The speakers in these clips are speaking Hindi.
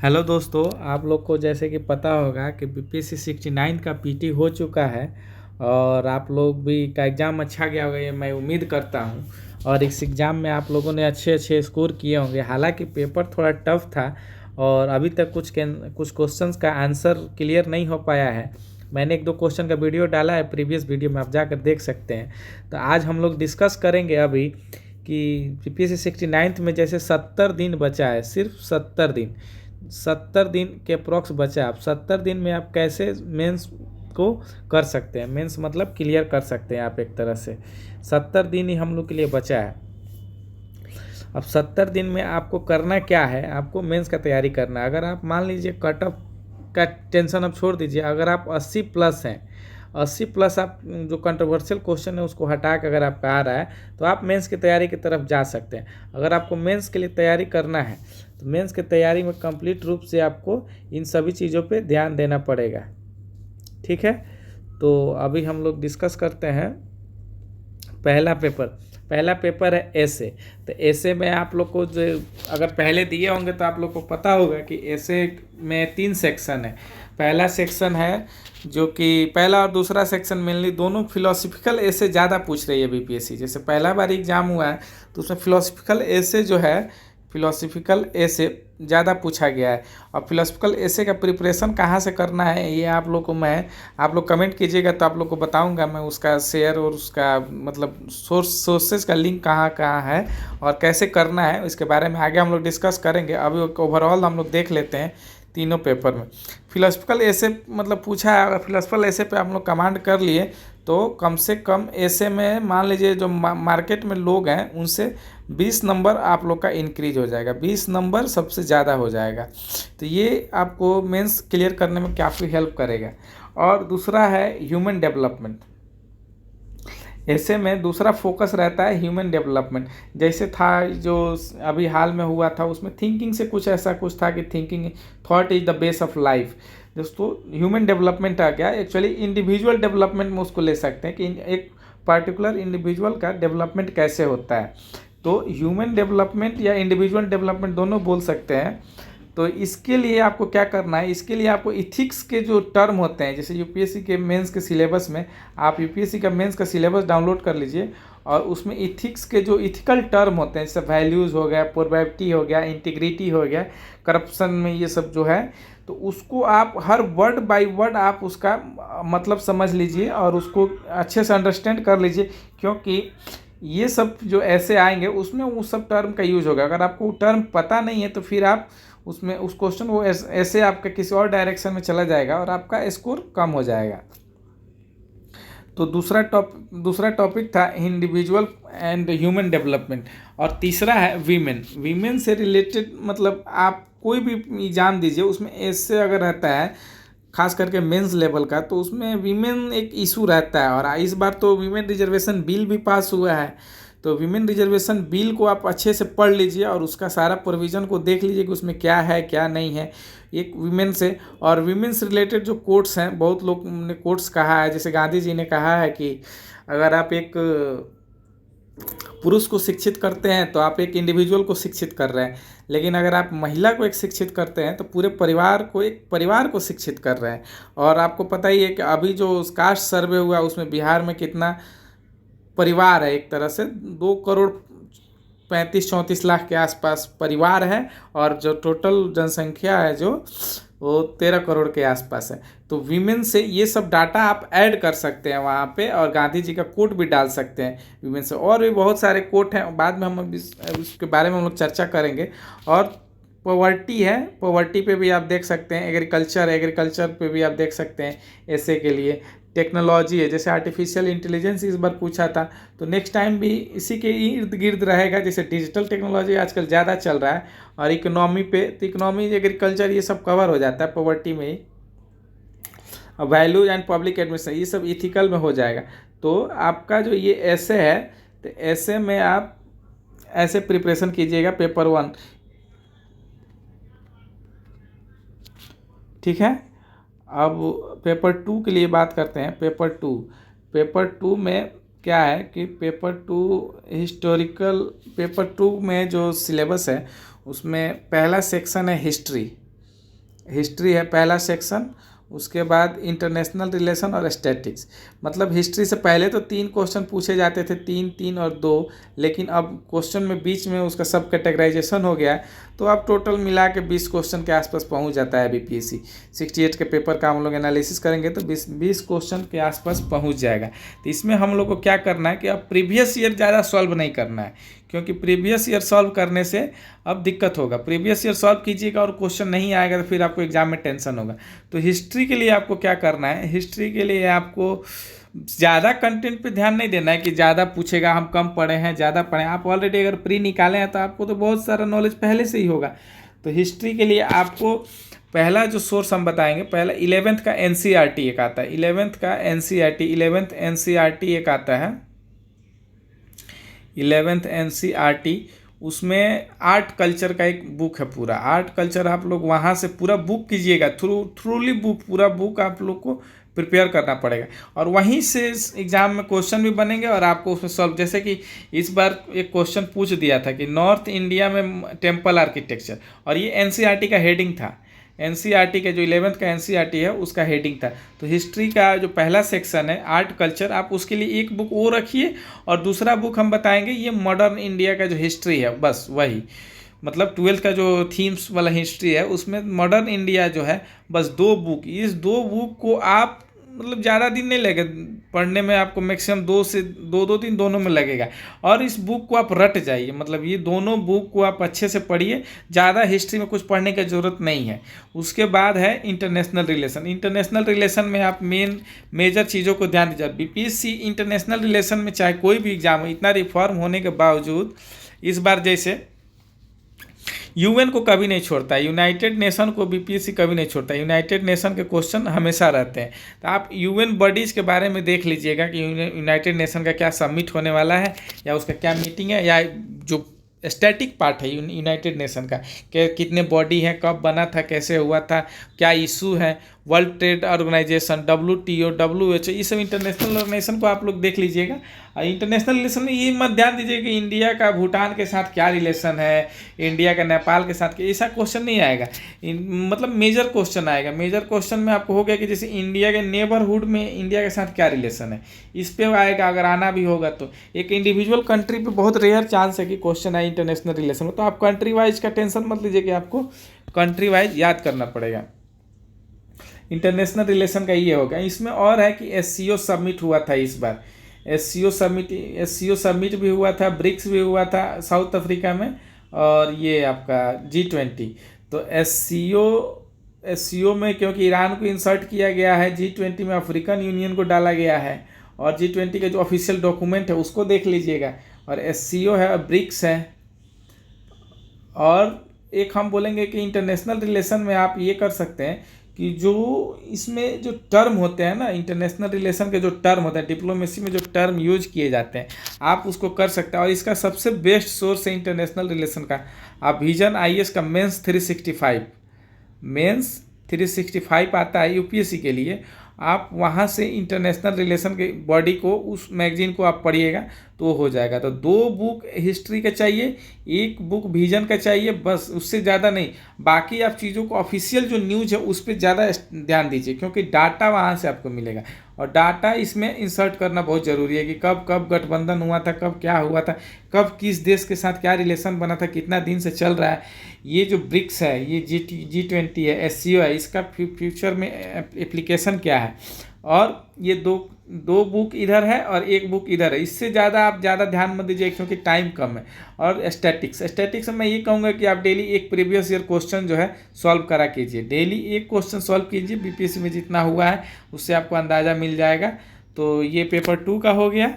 हेलो दोस्तों, आप लोग को जैसे कि पता होगा कि बीपीएससी 69 का पीटी हो चुका है। और आप लोग भी का एग्ज़ाम अच्छा गया होगा, ये मैं उम्मीद करता हूँ। और इस एग्ज़ाम में आप लोगों ने अच्छे अच्छे स्कोर किए होंगे। हालांकि पेपर थोड़ा टफ था और अभी तक कुछ क्वेश्चंस का आंसर क्लियर नहीं हो पाया है। मैंने एक दो क्वेश्चन का वीडियो डाला है, प्रीवियस वीडियो में आप जाकर देख सकते हैं। तो आज हम लोग डिस्कस करेंगे अभी कि बीपीएससी 69 में जैसे 70 दिन बचा है, सिर्फ 70 दिन के अप्रॉक्स बचा है। आप 70 दिन में आप कैसे मेंस को कर सकते हैं, मेंस मतलब क्लियर कर सकते हैं आप एक तरह से। 70 दिन ही हम लोग के लिए बचा है। अब 70 दिन में आपको करना क्या है, आपको मेंस का तैयारी करना है। अगर आप मान लीजिए कट ऑफ का टेंशन आप छोड़ दीजिए, अगर आप 80 प्लस हैं, 80 प्लस आप जो कंट्रोवर्शियल क्वेश्चन है उसको हटा के अगर आपका आ रहा है तो आप मेंस की तैयारी की तरफ जा सकते हैं। अगर आपको मेंस के लिए तैयारी करना है तो मेंस की तैयारी में कंप्लीट रूप से आपको इन सभी चीज़ों पे ध्यान देना पड़ेगा। ठीक है, तो अभी हम लोग डिस्कस करते हैं पहला पेपर है एसे। तो एसे में आप लोग को जो अगर पहले दिए होंगे तो आप लोग को पता होगा कि एसे में 3 सेक्शन है। पहला सेक्शन है जो कि पहला और दूसरा सेक्शन मेनली दोनों फिलोसफिकल एसे ज़्यादा पूछ रही है बीपीएससी। जैसे पहला बार एग्जाम हुआ है तो उसमें फिलोसफिकल एसे जो है, फिलोसफिकल एसे ज़्यादा पूछा गया है। और फिलोसफिकल एसे का प्रिपरेशन कहाँ से करना है ये आप लोग को आप लोग कमेंट कीजिएगा तो आप लोग को बताऊंगा मैं उसका शेयर और उसका मतलब सोर्सेज का लिंक कहाँ कहाँ है और कैसे करना है इसके बारे में आगे हम लोग डिस्कस करेंगे। अभी ओवरऑल हम लोग देख लेते हैं तीनों पेपर में। फिलोसफिकल एसे मतलब पूछा है, अगर फिलोसफिकल एसे पे आप लोग कमांड कर लिए तो कम से कम ऐसे में मान लीजिए जो मार्केट में लोग हैं उनसे 20 नंबर आप लोग का इंक्रीज हो जाएगा, 20 नंबर सबसे ज़्यादा हो जाएगा। तो ये आपको मेंस क्लियर करने में काफ़ी हेल्प करेगा। और दूसरा है ह्यूमन डेवलपमेंट। ऐसे में दूसरा फोकस रहता है ह्यूमन डेवलपमेंट। जैसे था जो अभी हाल में हुआ था उसमें थिंकिंग से कुछ ऐसा कुछ था कि thinking thought is the base of life. दोस्तों ह्यूमन डेवलपमेंट आ गया, एक्चुअली इंडिविजुअल डेवलपमेंट में उसको ले सकते हैं कि एक पर्टिकुलर इंडिविजुअल का डेवलपमेंट कैसे होता है। तो ह्यूमन डेवलपमेंट या इंडिविजुअल डेवलपमेंट दोनों बोल सकते हैं। तो इसके लिए आपको क्या करना है, इसके लिए आपको इथिक्स के जो टर्म होते हैं, जैसे यूपीएससी के मेंस के सिलेबस में आप यूपीएससी का मेंस का सिलेबस डाउनलोड कर लीजिए और उसमें इथिक्स के जो इथिकल टर्म होते हैं जैसे वैल्यूज़ हो गया, प्रोबेबिलिटी हो गया, इंटीग्रिटी हो गया, करप्शन में ये सब जो है, तो उसको आप हर वर्ड बाय वर्ड आप उसका मतलब समझ लीजिए और उसको अच्छे से अंडरस्टैंड कर लीजिए। क्योंकि ये सब जो ऐसे आएंगे उसमें उस सब टर्म का यूज होगा। अगर आपको टर्म पता नहीं है तो फिर आप उसमें उस क्वेश्चन वो ऐसे आपका किसी और डायरेक्शन में चला जाएगा और आपका स्कोर कम हो जाएगा। तो दूसरा टॉपिक था इंडिविजुअल एंड ह्यूमन डेवलपमेंट। और तीसरा है वीमेन। वीमेन से रिलेटेड मतलब आप कोई भी एग्जाम दीजिए उसमें ऐसे अगर रहता है खास करके मेंस लेवल का तो उसमें वीमेन एक इशू रहता है। और इस बार तो वीमेन रिजर्वेशन बिल भी पास हुआ है। तो वीमेन रिजर्वेशन बिल को आप अच्छे से पढ़ लीजिए और उसका सारा प्रोविज़न को देख लीजिए कि उसमें क्या है क्या नहीं है एक वीमेन से। और वीमेन से रिलेटेड जो कोट्स हैं, बहुत लोग ने कोट्स कहा है, जैसे गांधी जी ने कहा है कि अगर आप एक पुरुष को शिक्षित करते हैं तो आप एक इंडिविजुअल को शिक्षित कर रहे हैं, लेकिन अगर आप महिला को एक शिक्षित करते हैं तो पूरे परिवार को शिक्षित कर रहे हैं। और आपको पता ही है कि अभी जो कास्ट सर्वे हुआ उसमें बिहार में कितना परिवार है, एक तरह से 2,35-34 लाख के आसपास परिवार है और जो टोटल जनसंख्या है जो वो 13 करोड़ के आसपास है। तो वीमेन से ये सब डाटा आप ऐड कर सकते हैं वहाँ पे और गांधी जी का कोट भी डाल सकते हैं वीमेन से। और भी बहुत सारे कोट हैं, बाद में हम इसके बारे में हम लोग चर्चा करेंगे। और पॉवर्टी है, पॉवर्टी पे भी आप देख सकते हैं। एग्रीकल्चर पे भी आप देख सकते हैं ऐसे के लिए। टेक्नोलॉजी है, जैसे आर्टिफिशियल इंटेलिजेंस इस बार पूछा था तो नेक्स्ट टाइम भी इसी के इर्द गिर्द रहेगा। जैसे डिजिटल टेक्नोलॉजी आजकल ज़्यादा चल रहा है। और इकोनॉमी पे तो इकोनॉमी, एग्रीकल्चर ये सब कवर हो जाता है पॉवर्टी में ही। वैल्यूज एंड पब्लिक एडमिनिस्ट्रेशन ये सब इथिकल में हो जाएगा। तो आपका जो ये ऐसे है तो ऐसे में आप ऐसे प्रिपरेशन कीजिएगा पेपर 1। ठीक है, अब पेपर 2 के लिए बात करते हैं। पेपर टू में क्या है कि पेपर 2 में जो सिलेबस है उसमें पहला सेक्शन है हिस्ट्री। हिस्ट्री है पहला सेक्शन, उसके बाद इंटरनेशनल रिलेशन और स्टैटिक्स। मतलब हिस्ट्री से पहले तो 3 क्वेश्चन पूछे जाते थे, 3 3 और 2, लेकिन अब क्वेश्चन में बीच में उसका सब कैटेगराइजेशन हो गया है, तो अब टोटल मिला के 20 क्वेश्चन के आसपास पहुंच जाता है बीपीएससी। 68 के पेपर का हम लोग एनालिसिस करेंगे तो 20 क्वेश्चन के आसपास पहुँच जाएगा। तो इसमें हम लोग को क्या करना है कि अब प्रीवियस ईयर ज़्यादा सॉल्व नहीं करना है, क्योंकि प्रीवियस ईयर सॉल्व करने से अब दिक्कत होगा। प्रीवियस ईयर सॉल्व कीजिएगा और क्वेश्चन नहीं आएगा तो फिर आपको एग्जाम में टेंशन होगा। तो हिस्ट्री के लिए आपको क्या करना है, हिस्ट्री के लिए आपको ज़्यादा कंटेंट पे ध्यान नहीं देना है कि ज़्यादा पूछेगा, हम कम पढ़े हैं ज़्यादा पढ़े हैं। आप ऑलरेडी अगर प्री निकाले हैं तो आपको तो बहुत सारा नॉलेज पहले से ही होगा। तो हिस्ट्री के लिए आपको पहला जो सोर्स हम बताएंगे, पहला 11th का एनसीईआरटी एक आता है, 11th का एनसीईआरटी, 11th एनसीईआरटी एक आता है, 11th एनसीईआरटी। उसमें आर्ट कल्चर का एक बुक है पूरा, आर्ट कल्चर आप लोग वहाँ से पूरा बुक कीजिएगा, थ्रूली बुक, पूरा बुक आप लोग को प्रिपेयर करना पड़ेगा। और वहीं से एग्जाम में क्वेश्चन भी बनेंगे और आपको उसमें सॉल्व, जैसे कि इस बार एक क्वेश्चन पूछ दिया था कि नॉर्थ इंडिया में टेम्पल आर्किटेक्चर, और ये एनसीईआरटी का हेडिंग था, एनसीईआरटी के जो 11th का एनसीईआरटी है उसका हेडिंग था। तो हिस्ट्री का जो पहला सेक्शन है आर्ट कल्चर, आप उसके लिए एक बुक वो रखिए, और दूसरा बुक हम बताएंगे ये मॉडर्न इंडिया का जो हिस्ट्री है, बस वही, मतलब 12th का जो थीम्स वाला हिस्ट्री है उसमें मॉडर्न इंडिया जो है, बस 2 बुक, इस 2 बुक को आप मतलब ज़्यादा दिन नहीं लगेगा पढ़ने में, आपको मैक्सिमम 2 से 2 दिन दोनों में लगेगा। और इस बुक को आप रट जाइए, मतलब ये दोनों बुक को आप अच्छे से पढ़िए, ज़्यादा हिस्ट्री में कुछ पढ़ने की ज़रूरत नहीं है। उसके बाद है इंटरनेशनल रिलेशन। इंटरनेशनल रिलेशन में आप मेजर चीज़ों को ध्यान दीजिए। बीपीएससी इंटरनेशनल रिलेशन में चाहे कोई भी एग्जाम हो, इतना रिफॉर्म होने के बावजूद इस बार जैसे यूएन को कभी नहीं छोड़ता, यूनाइटेड नेशन को बीपीएससी कभी नहीं छोड़ता, यूनाइटेड नेशन के क्वेश्चन हमेशा रहते हैं। तो आप यूएन बॉडीज़ के बारे में देख लीजिएगा कि यूनाइटेड नेशन का क्या सबमिट होने वाला है, या उसका क्या मीटिंग है, या जो स्टैटिक पार्ट है यूनाइटेड नेशन का, कि कितने बॉडी हैं, कब बना था, कैसे हुआ था, क्या इशू है, World Trade Organization, WTO, WHO, ये सब इंटरनेशनल ऑर्गेनाइजेशन को आप लोग देख लीजिएगा। और इंटरनेशनल रिलेशन में ये मत ध्यान दीजिए कि इंडिया का भूटान के साथ क्या रिलेशन है, इंडिया का नेपाल के साथ, ऐसा क्वेश्चन नहीं आएगा। मतलब मेजर क्वेश्चन आएगा। मेजर क्वेश्चन में आपको हो गया कि जैसे इंडिया के नेबरहुड में इंडिया के साथ क्या रिलेशन है, इस पे आएगा। अगर आना भी होगा तो एक इंडिविजुअल कंट्री पे बहुत रेयर चांस है कि क्वेश्चन आए इंटरनेशनल रिलेशन में, तो आप कंट्री वाइज का टेंशन मत लीजिए कि आपको कंट्री वाइज याद करना पड़ेगा। इंटरनेशनल रिलेशन का ये होगा। इसमें और है कि एससीओ सबमिट हुआ था इस बार, एससीओ सबमिट भी हुआ था, ब्रिक्स भी हुआ था साउथ अफ्रीका में, और ये आपका G20। तो एससीओ में क्योंकि ईरान को इंसर्ट किया गया है, G20 में अफ्रीकन यूनियन को डाला गया है, और G20 के जो ऑफिशियल डॉक्यूमेंट है उसको देख लीजिएगा। और एससीओ है, ब्रिक्स है। और एक हम बोलेंगे कि इंटरनेशनल रिलेशन में आप ये कर सकते हैं कि जो इसमें जो टर्म होते हैं ना, इंटरनेशनल रिलेशन के जो टर्म होते हैं, डिप्लोमेसी में जो टर्म यूज किए जाते हैं, आप उसको कर सकते हैं। और इसका सबसे बेस्ट सोर्स है इंटरनेशनल रिलेशन का, आप विजन IAS का मेंस 365 आता है यूपीएससी के लिए। आप वहाँ से इंटरनेशनल रिलेशन के बॉडी को, उस मैगजीन को आप पढ़िएगा तो हो जाएगा। तो 2 बुक हिस्ट्री का चाहिए, 1 बुक विजन का चाहिए, बस, उससे ज़्यादा नहीं। बाकी आप चीज़ों को ऑफिशियल जो न्यूज़ है उस पर ज़्यादा ध्यान दीजिए, क्योंकि डाटा वहाँ से आपको मिलेगा। और डाटा इसमें इंसर्ट करना बहुत ज़रूरी है कि कब कब गठबंधन हुआ था, कब क्या हुआ था, कब किस देश के साथ क्या रिलेशन बना था, कितना दिन से चल रहा है। ये जो ब्रिक्स है, ये G20 है, एससीओ है, इसका फ्यूचर में एप्लीकेशन क्या है। और ये दो बुक इधर है और 1 बुक इधर है। इससे ज़्यादा आप ज़्यादा ध्यान मत दीजिए क्योंकि टाइम कम है। और स्टैटिक्स में मैं ये कहूँगा कि आप डेली एक प्रीवियस ईयर क्वेश्चन जो है सॉल्व करा कीजिए, डेली 1 क्वेश्चन सॉल्व कीजिए। बीपीएससी में जितना हुआ है उससे आपको अंदाज़ा मिल जाएगा। तो ये पेपर 2 का हो गया।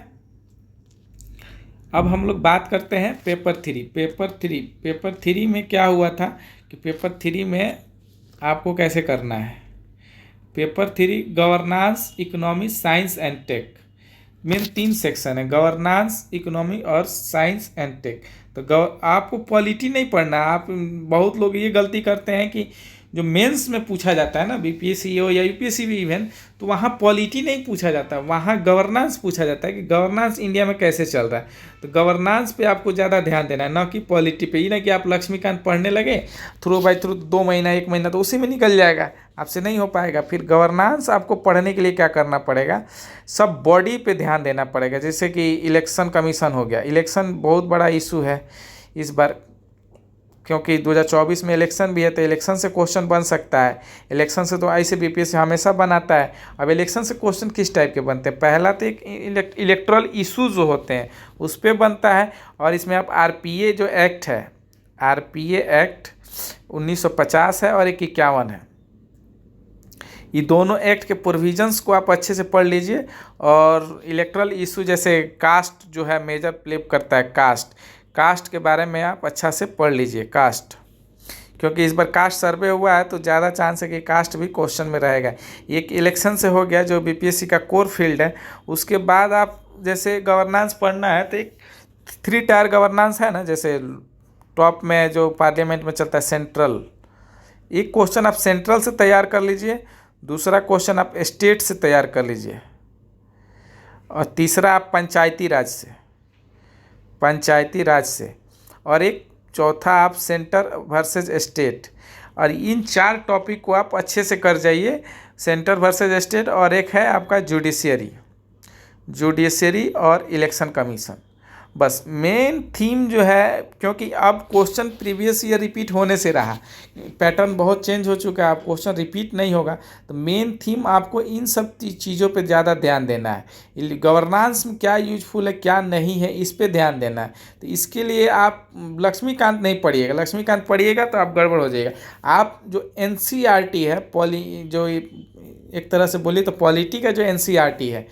अब हम लोग बात करते हैं पेपर 3। पेपर 3 में क्या हुआ था कि पेपर 3 में आपको कैसे करना है। Paper 3 governance, economy, science and tech, main 3 section है, गवर्नेंस, इकोनॉमी और साइंस एंड टेक। तो आपको पॉलिटी नहीं पढ़ना। आप बहुत लोग ये गलती करते हैं कि जो मेंस में पूछा जाता है ना, बीपीएससी हो या यूपीएससी भी इवन, तो वहाँ पॉलिटी नहीं पूछा जाता, वहाँ गवर्नेंस पूछा जाता है कि गवर्नेंस इंडिया में कैसे चल रहा है। तो गवर्नेंस पे आपको ज़्यादा ध्यान देना है, ना कि पॉलिटी पे। ये ना कि आप लक्ष्मीकांत पढ़ने लगे थ्रू बाई थ्रू 2 महीना 1 महीना तो उसी में निकल जाएगा, आपसे नहीं हो पाएगा। फिर गवर्नेंस आपको पढ़ने के लिए क्या करना पड़ेगा, सब बॉडी पे ध्यान देना पड़ेगा। जैसे कि इलेक्शन कमीशन हो गया, इलेक्शन बहुत बड़ा इशू है इस बार, क्योंकि 2024 में इलेक्शन भी है, तो इलेक्शन से क्वेश्चन बन सकता है। इलेक्शन से तो ऐसे बीपीएससी हमेशा बनाता है। अब इलेक्शन से क्वेश्चन किस टाइप के बनते हैं, पहला तो एक इलेक्टोरल इशूज जो होते हैं उस पर बनता है, और इसमें आप आरपीए जो एक्ट है, आरपीए एक्ट 1950 है और एक 51 है, ये दोनों एक्ट के प्रोविजंस को आप अच्छे से पढ़ लीजिए। और इलेक्टोरल इशू जैसे कास्ट जो है मेजर प्ले करता है, कास्ट के बारे में आप अच्छा से पढ़ लीजिए कास्ट, क्योंकि इस बार कास्ट सर्वे हुआ है तो ज़्यादा चांस है कि कास्ट भी क्वेश्चन में रहेगा। एक इलेक्शन से हो गया जो बीपीएससी का कोर फील्ड है। उसके बाद आप जैसे गवर्नेंस पढ़ना है तो एक 3 टायर गवर्नेंस है ना, जैसे टॉप में जो पार्लियामेंट में चलता है सेंट्रल, एक क्वेश्चन आप सेंट्रल से तैयार कर लीजिए, दूसरा क्वेश्चन आप स्टेट से तैयार कर लीजिए, और तीसरा आप पंचायती राज से, और एक चौथा आप सेंटर वर्सेस स्टेट। और इन 4 टॉपिक को आप अच्छे से कर जाइए, सेंटर वर्सेस स्टेट, और एक है आपका जुडिशरी और इलेक्शन कमीशन। बस मेन थीम जो है, क्योंकि अब क्वेश्चन प्रीवियस ईयर रिपीट होने से रहा, पैटर्न बहुत चेंज हो चुका है, अब क्वेश्चन रिपीट नहीं होगा, तो मेन थीम आपको इन सब चीज़ों पे ज़्यादा ध्यान देना है। गवर्नेंस में क्या यूजफुल है क्या नहीं है इस पे ध्यान देना है। तो इसके लिए आप लक्ष्मीकांत नहीं पढ़िएगा, लक्ष्मीकांत पढ़िएगा तो आप गड़बड़ हो जाएगा। आप जो एनसीईआरटी है, जो एक तरह से बोलिए तो पॉलिटी का जो एनसीईआरटी है,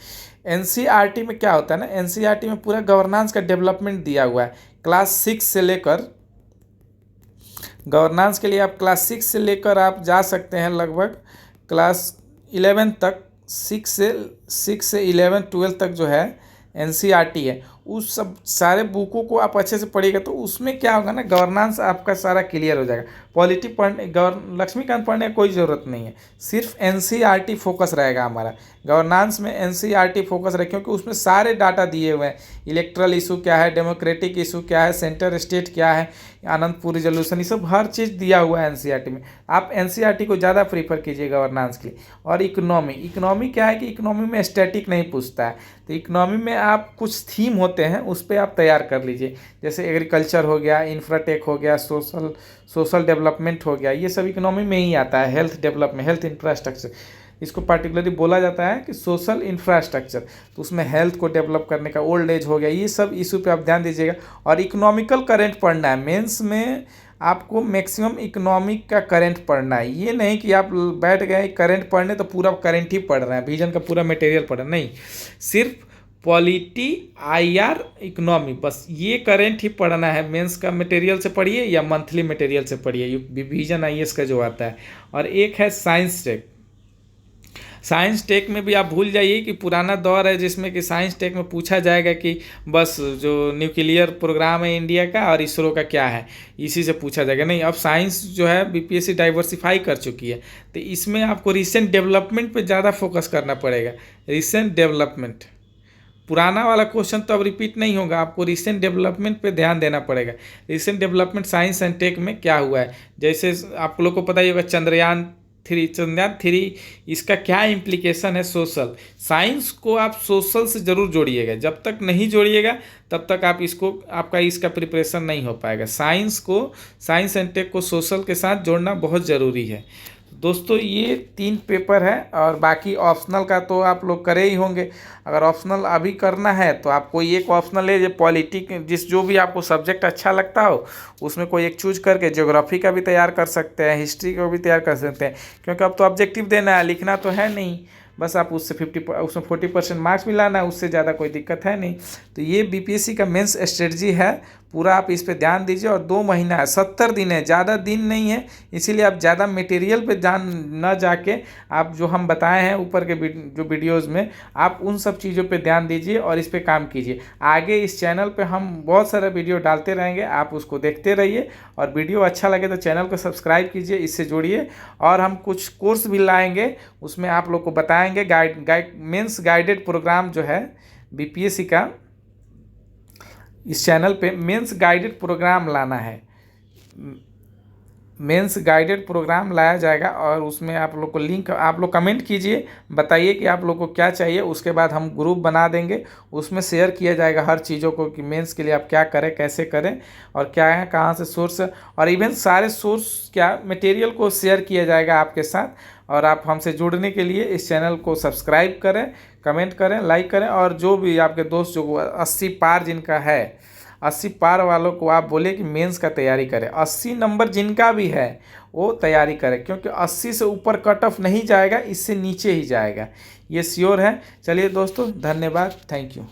एनसीईआरटी में क्या होता है ना, एनसीईआरटी में पूरा गवर्नेंस का डेवलपमेंट दिया हुआ है। क्लास 6 से लेकर, गवर्नेंस के लिए आप क्लास 6 से लेकर आप जा सकते हैं लगभग क्लास 11 तक, 6 से 11 12 तक जो है एनसीईआरटी है। उस सब सारे बुकों को आप अच्छे से पढ़िएगा तो उसमें क्या होगा ना, गवर्नेंस आपका सारा क्लियर हो जाएगा। पॉलिटी पढ़ने, लक्ष्मीकांत पढ़ने की कोई ज़रूरत नहीं है, सिर्फ एनसीईआरटी फोकस रहेगा हमारा। गवर्नेंस में एनसीईआरटी फोकस रहे, क्योंकि उसमें सारे डाटा दिए हुए हैं। इलेक्ट्रल इशू क्या है, डेमोक्रेटिक इशू क्या है, सेंटर स्टेट क्या है, आनंदपुर रिजोल्यूशन, ये सब हर चीज़ दिया हुआ है एनसीईआरटी में। आप एनसीईआरटी को ज़्यादा प्रीफर कीजिए गवर्नेंस के लिए। और इकोनॉमी क्या है कि इकोनॉमी में स्टैटिक नहीं पूछता है, तो इकोनॉमी में आप कुछ थीम होते हैं उस पर आप तैयार कर लीजिए। जैसे एग्रीकल्चर हो गया, इंफ्राटेक हो गया, सोशल डेवलपमेंट हो गया, ये सब इकोनॉमी में ही आता है। हेल्थ डेवलपमेंट, हेल्थ इंफ्रास्ट्रक्चर, इसको पार्टिकुलरली बोला जाता है कि सोशल इंफ्रास्ट्रक्चर, तो उसमें हेल्थ को डेवलप करने का, ओल्ड एज हो गया, ये सब इशू पे आप ध्यान दीजिएगा। और इकोनॉमिकल करंट पढ़ना है, मेंस में आपको मैक्सिमम इकोनॉमिक का करंट पढ़ना है। ये नहीं कि आप बैठ गए करंट पढ़ने तो पूरा करंट ही पढ़ रहे हैं, विजन का पूरा मटेरियल पढ़ रहे हैं, नहीं, सिर्फ पॉलिटी, आईआर, इकोनॉमी, बस ये करंट ही पढ़ना है। मेंस का मटेरियल से पढ़िए या मंथली मटेरियल से पढ़िए, विजन आईएएस का जो आता है। और एक है साइंस टेक में भी आप भूल जाइए कि पुराना दौर है जिसमें कि साइंस टेक में पूछा जाएगा कि बस जो न्यूक्लियर प्रोग्राम है इंडिया का और इसरो का क्या है, इसी से पूछा जाएगा। नहीं, अब साइंस जो है बीपीएससी डाइवर्सिफाई कर चुकी है, तो इसमें आपको रिसेंट डेवलपमेंट पे ज़्यादा फोकस करना पड़ेगा। रिसेंट डेवलपमेंट, पुराना वाला क्वेश्चन तो अब रिपीट नहीं होगा, आपको रिसेंट डेवलपमेंट पे ध्यान देना पड़ेगा। Recent development science and tech में क्या हुआ है, जैसे आप लोग को पता ही होगा चंद्रयान 3, इसका क्या इम्प्लीकेशन है सोशल। साइंस को आप सोशल से ज़रूर जोड़िएगा, जब तक नहीं जोड़िएगा तब तक आप इसका प्रिपरेशन नहीं हो पाएगा। साइंस एंड टेक को सोशल के साथ जोड़ना बहुत ज़रूरी है। दोस्तों ये 3 पेपर है, और बाकी ऑप्शनल का तो आप लोग करे ही होंगे। अगर ऑप्शनल अभी करना है तो आप कोई एक ऑप्शनल है, जो पॉलिटिक, जो भी आपको सब्जेक्ट अच्छा लगता हो उसमें कोई एक चूज करके ज्योग्राफी का भी तैयार कर सकते हैं, हिस्ट्री का भी तैयार कर सकते हैं, क्योंकि अब तो ऑब्जेक्टिव देना है, लिखना तो है नहीं, बस आप उसमें 40% मार्क्स भी लाना है, उससे ज़्यादा कोई दिक्कत है नहीं। तो ये बीपीएससी का मेंस स्ट्रेटजी है पूरा आप इस पे ध्यान दीजिए। और 2 महीना है, 70 दिन है, ज़्यादा दिन नहीं है, इसीलिए आप ज़्यादा मटेरियल पे ध्यान न जाके आप जो हम बताए हैं ऊपर के जो वीडियोज़ में, आप उन सब चीज़ों पे ध्यान दीजिए और इस पे काम कीजिए। आगे इस चैनल पे हम बहुत सारा वीडियो डालते रहेंगे, आप उसको देखते रहिए। और वीडियो अच्छा लगे तो चैनल को सब्सक्राइब कीजिए, इससे जुड़िए। और हम कुछ कोर्स भी लाएंगे, उसमें आप लोग को बताएंगे मेंस गाइडेड प्रोग्राम जो है बीपीएससी का, इस चैनल पे मेंस गाइडेड प्रोग्राम लाना है, मेंस गाइडेड प्रोग्राम लाया जाएगा। और उसमें आप लोग को लिंक, आप लोग कमेंट कीजिए, बताइए कि आप लोग को क्या चाहिए, उसके बाद हम ग्रुप बना देंगे, उसमें शेयर किया जाएगा हर चीज़ों को कि मेंस के लिए आप क्या करें, कैसे करें और क्या है, कहाँ से सोर्स, और इवन सारे सोर्स क्या मटेरियल को शेयर किया जाएगा आपके साथ। और आप हमसे जुड़ने के लिए इस चैनल को सब्सक्राइब करें, कमेंट करें, लाइक करें। और जो भी आपके दोस्त जो 80 पार जिनका है, 80 पार वालों को आप बोले कि मेंस का तैयारी करें। 80 नंबर जिनका भी है वो तैयारी करें, क्योंकि 80 से ऊपर कट ऑफ नहीं जाएगा, इससे नीचे ही जाएगा, ये श्योर है। चलिए दोस्तों, धन्यवाद, थैंक यू।